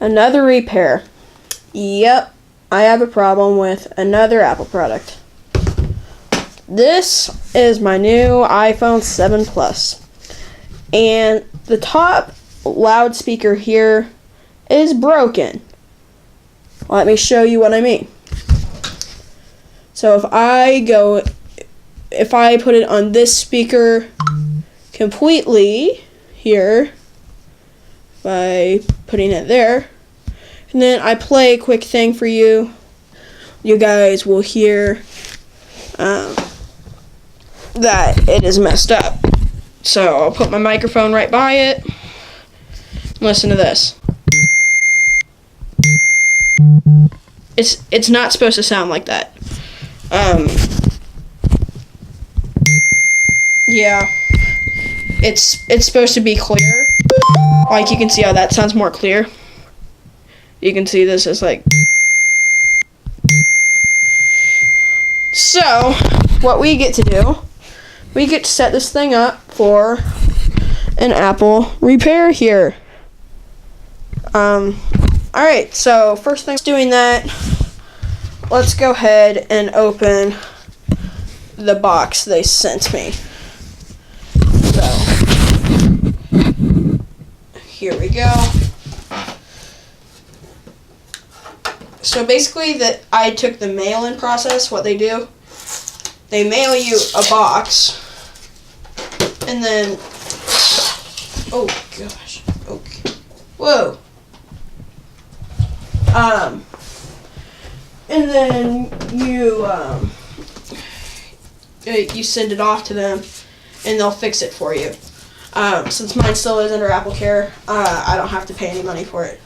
Another repair. Yep, I have a problem with another Apple product. This is my new iPhone 7 Plus. And the top loudspeaker here is broken. Let me show you what I mean. So if I put it on this speaker completely here, by putting it there, and then I play a quick thing for you, you guys will hear that it is messed up. So I'll put my microphone right by it. Listen to this. It's not supposed to sound like that. Yeah, it's supposed to be clear. Like, you can see how that sounds more clear. You can see this is like. So, what we get to do, we get to set this thing up for an Apple repair here. Alright, so first thing doing that, let's go ahead and open the box they sent me. Here we go. So basically, I took the mail-in process. What they do, they mail you a box, and then, oh gosh, okay, whoa, and then you send it off to them, and they'll fix it for you. Since mine still is under Apple Care, I don't have to pay any money for it.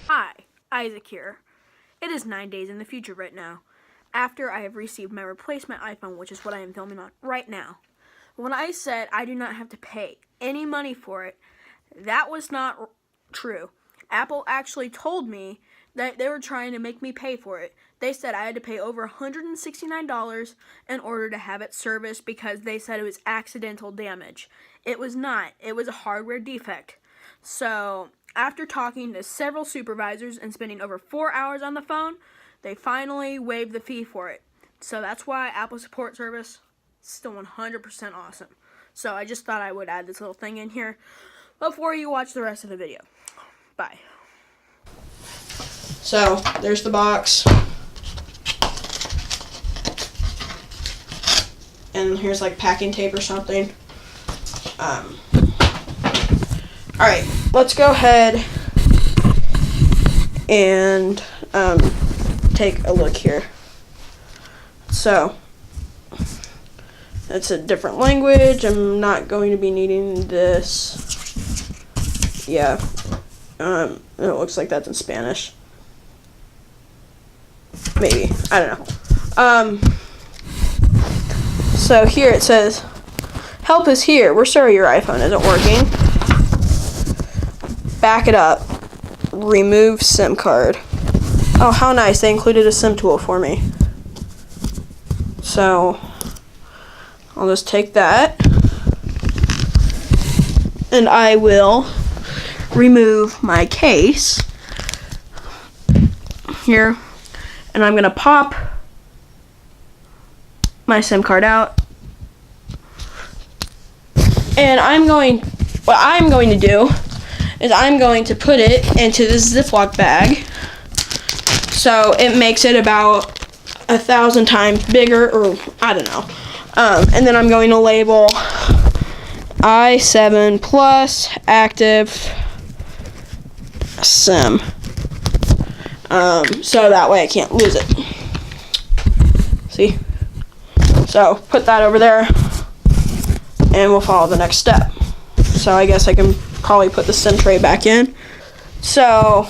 Hi, Isaac here. It is 9 days in the future right now, after I have received my replacement iPhone, which is what I am filming on right now. When I said I do not have to pay any money for it, that was not true. Apple actually told me that they were trying to make me pay for it. They said I had to pay over $169 in order to have it serviced because they said it was accidental damage. It was not. It was a hardware defect. So, after talking to several supervisors and spending over 4 hours on the phone, they finally waived the fee for it. So that's why Apple support service is still 100% awesome. So I just thought I would add this little thing in here before you watch the rest of the video. Bye. So, there's the box. And here's like packing tape or something. Alright, let's go ahead and take a look here. So, it's a different language. I'm not going to be needing this. Yeah. It looks like that's in Spanish. Maybe. I don't know. So here it says, help is here. We're sorry your iPhone isn't working. Back it up. Remove SIM card. Oh, how nice. They included a SIM tool for me. So, I'll just take that. And I will remove my case here. And I'm going to pop my SIM card out. And what I'm going to do is I'm going to put it into this Ziploc bag. So it makes it about 1,000 times bigger, or I don't know. And then I'm going to label i7 Plus Active SIM. So that way I can't lose it. See? So put that over there, and we'll follow the next step. So I guess I can probably put the SIM tray back in. So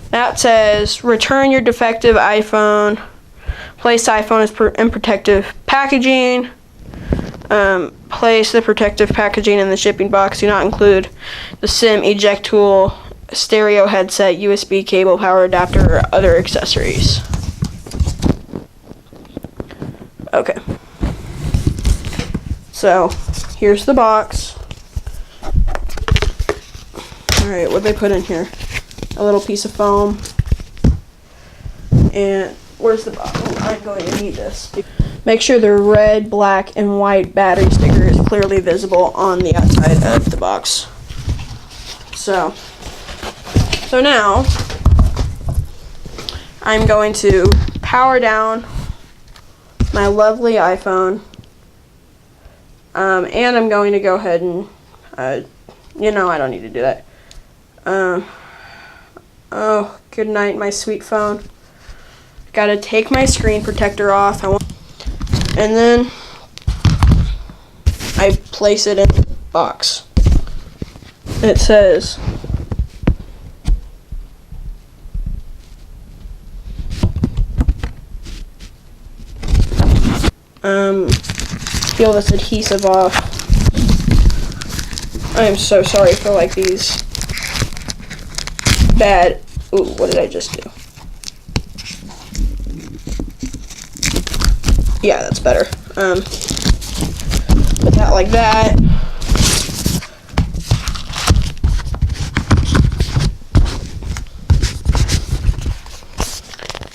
that says return your defective iPhone, place iPhone in protective packaging, place the protective packaging in the shipping box. Do not include the SIM eject tool, stereo headset, USB cable, power adapter, or other accessories. Okay. So, here's the box. Alright, what they put in here? A little piece of foam. And where's the box? Oh, I'm going to need this. Make sure the red, black, and white battery sticker is clearly visible on the outside of the box. So now, I'm going to power down my lovely iPhone. And I'm going to go ahead and, I don't need to do that. Oh, good night, my sweet phone. Gotta take my screen protector off. And then I place it in the box. It says, peel this adhesive off. I am so sorry for like these bad. Ooh, what did I just do? Yeah, that's better. Put that like that.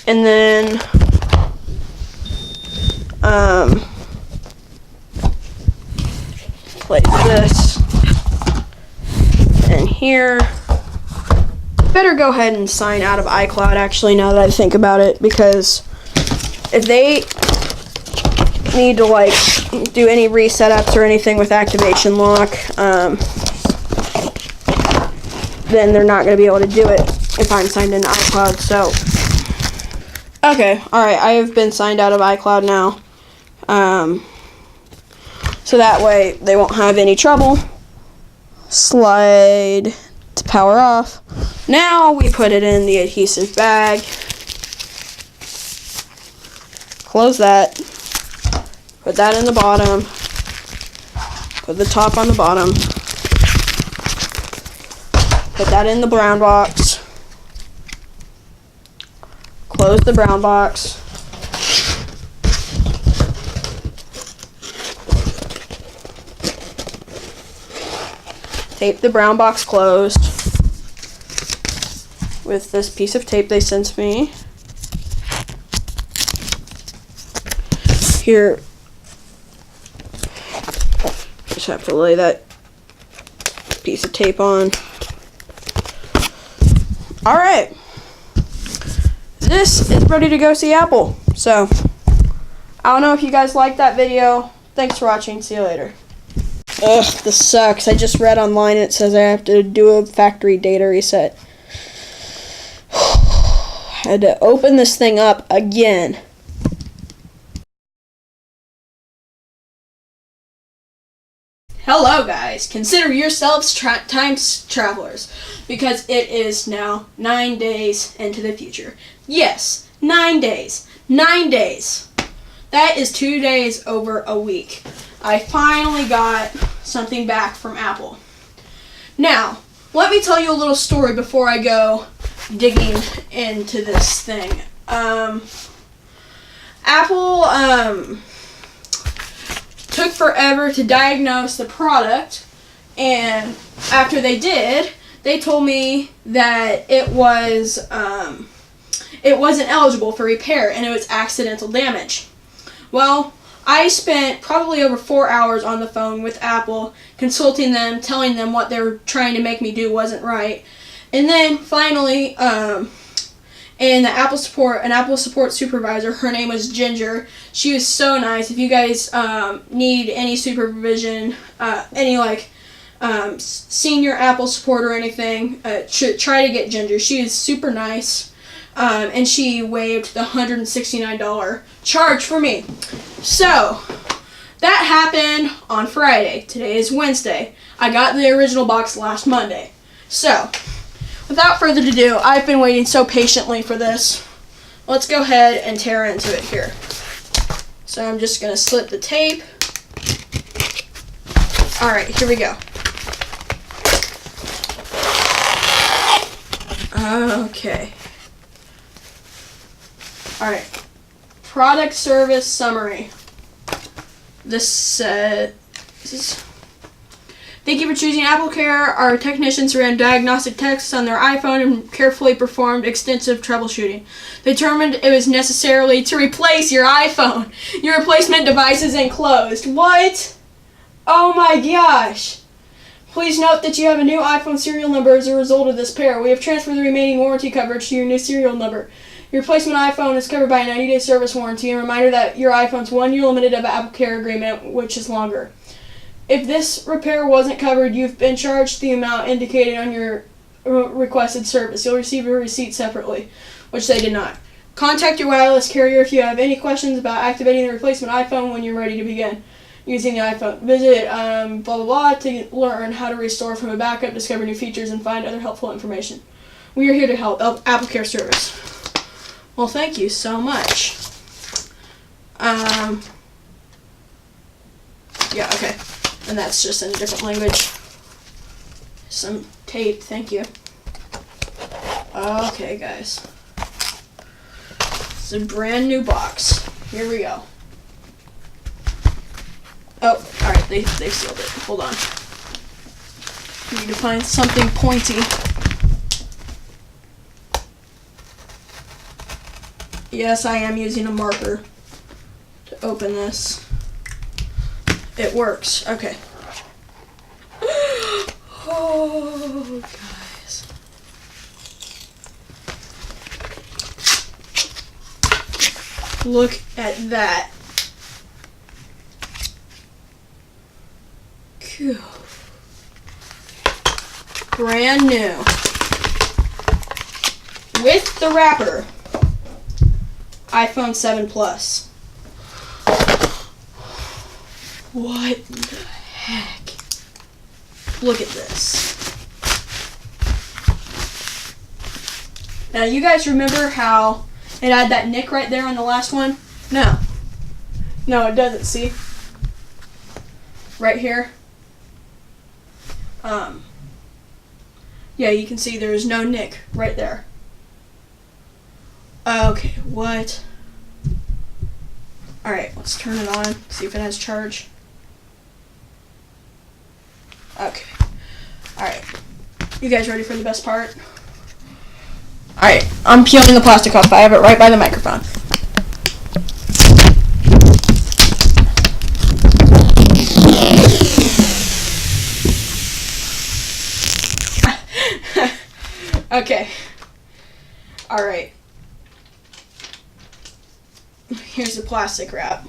And then place this in here. Better go ahead and sign out of iCloud actually, now that I think about it, because if they need to like do any resetups or anything with activation lock, then they're not going to be able to do it if I'm signed into iCloud. So okay, alright, I have been signed out of iCloud now, so that way they won't have any trouble. Slide to power off. Now we put it in the adhesive bag, close that, put that in the bottom, put the top on the bottom, put that in the brown box, close the brown box, tape the brown box closed with this piece of tape they sent me. Here, just have to lay that piece of tape on. Alright, this is ready to go see Apple. So, I don't know if you guys liked that video. Thanks for watching. See you later. Ugh, this sucks. I just read online and it says I have to do a factory data reset. I had to open this thing up again. Hello guys, consider yourselves time travelers, because it is now 9 days into the future. Yes, 9 days. 9 days. That is 2 days over a week. I finally got something back from Apple. Now, let me tell you a little story before I go digging into this thing. Apple took forever to diagnose the product, and after they did, they told me that it wasn't eligible for repair and it was accidental damage. Well, I spent probably over 4 hours on the phone with Apple, consulting them, telling them what they were trying to make me do wasn't right. And then finally, and an Apple support supervisor, her name was Ginger. She was so nice. If you guys need any supervision, any senior Apple support or anything, try to get Ginger. She is super nice. And she waived the $169 charge for me. So, that happened on Friday. Today is Wednesday. I got the original box last Monday. So, without further ado, I've been waiting so patiently for this. Let's go ahead and tear into it here. So I'm just going to slip the tape. Alright, here we go. Okay. Alright. Product service summary. this says, thank you for choosing AppleCare. Our technicians ran diagnostic tests on their iPhone and carefully performed extensive troubleshooting. They determined it was necessary to replace your iPhone. Your replacement device is enclosed. What? Oh my gosh. Please note that you have a new iPhone serial number as a result of this repair. We have transferred the remaining warranty coverage to your new serial number. Your replacement iPhone is covered by a 90-day service warranty, and a reminder that your iPhone's 1 year limited of AppleCare agreement, which is longer. If this repair wasn't covered, you've been charged the amount indicated on your requested service. You'll receive a receipt separately, which they did not. Contact your wireless carrier if you have any questions about activating the replacement iPhone when you're ready to begin using the iPhone. Visit blah blah blah to learn how to restore from a backup, discover new features, and find other helpful information. We are here to help. AppleCare service. Well, thank you so much. Yeah, okay. And that's just in a different language. Some tape, thank you. Okay, guys. It's a brand new box. Here we go. Oh, alright, they sealed it. Hold on. Need to find something pointy. Yes, I am using a marker to open this. It works. Okay. Oh, guys. Look at that. Phew. Brand new. With the wrapper. iPhone 7 Plus. What the heck? Look at this. Now, you guys remember how it had that nick right there on the last one? No. No, it doesn't, see? Right here. Yeah, you can see there's no nick right there. Okay, what? Alright, let's turn it on, see if it has charge. Okay. Alright. You guys ready for the best part? Alright, I'm peeling the plastic off. I have it right by the microphone. Okay. Alright. Here's the plastic wrap.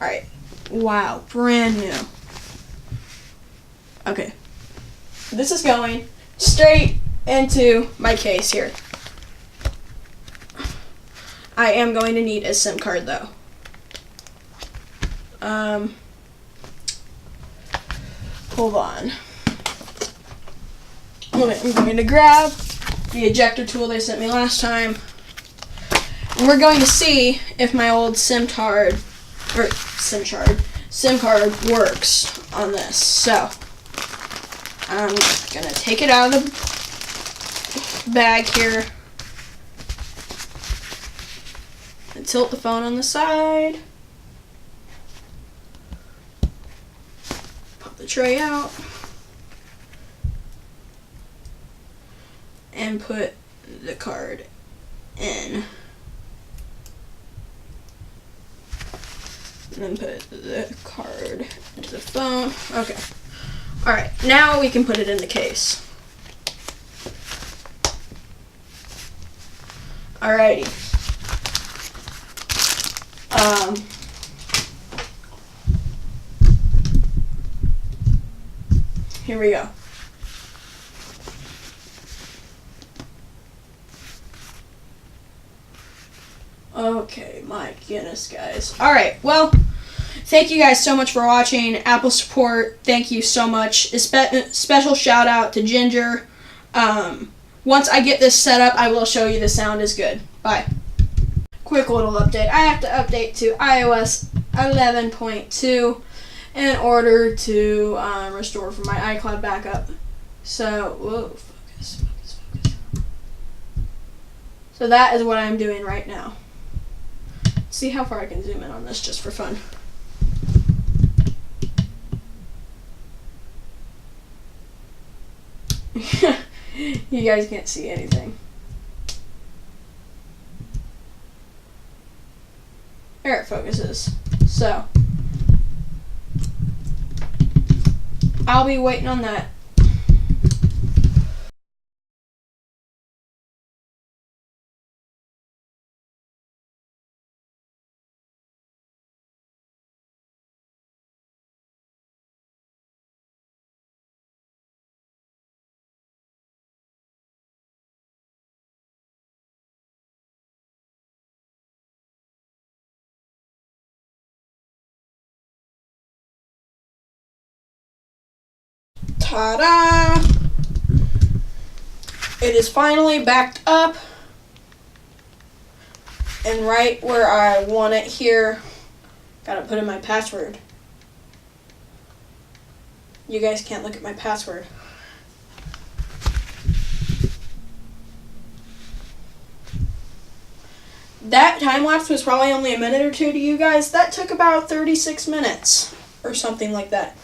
Alright. Wow, brand new. Okay. This is going straight into my case here. I am going to need a SIM card though. Hold on. I'm going to grab the ejector tool they sent me last time. And we're going to see if my old SIM card works on this. So, I'm going to take it out of the bag here and tilt the phone on the side. Pop the tray out. And put the card in. And then put the card into the phone. Okay. Alright, now we can put it in the case. Alrighty. Here we go. Okay, my goodness, guys. Alright, well, thank you guys so much for watching. Apple support, thank you so much. A special shout out to Ginger. Once I get this set up, I will show you the sound is good. Bye. Quick little update. I have to update to iOS 11.2 in order to restore from my iCloud backup. So, whoa, focus. So that is what I'm doing right now. see how far I can zoom in on this just for fun. You guys can't see anything. There it focuses. So, I'll be waiting on that. Ta-da! It is finally backed up and right where I want it here. Gotta put in my password. You guys can't look at my password. That time lapse was probably only a minute or two to you guys. That took about 36 minutes or something like that.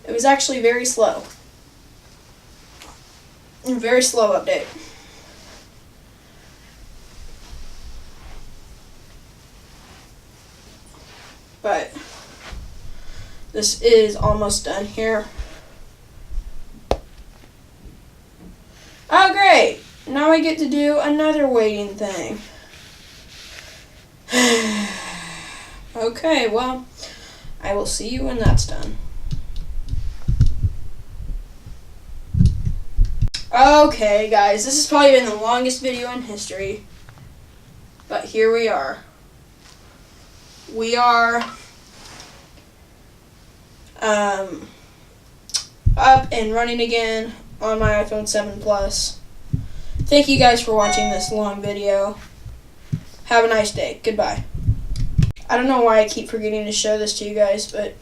It was actually very slow. Very slow update. But this is almost done here. Oh, great. Now I get to do another waiting thing. Okay, well, I will see you when that's done. Okay, guys, this has probably been the longest video in history, but here we are. We are up and running again on my iPhone 7 Plus. Thank you guys for watching this long video. Have a nice day. Goodbye. I don't know why I keep forgetting to show this to you guys, but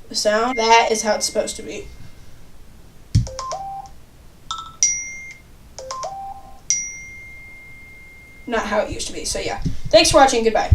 the sound, that is how it's supposed to be. Not how it used to be. So yeah. Thanks for watching. Goodbye.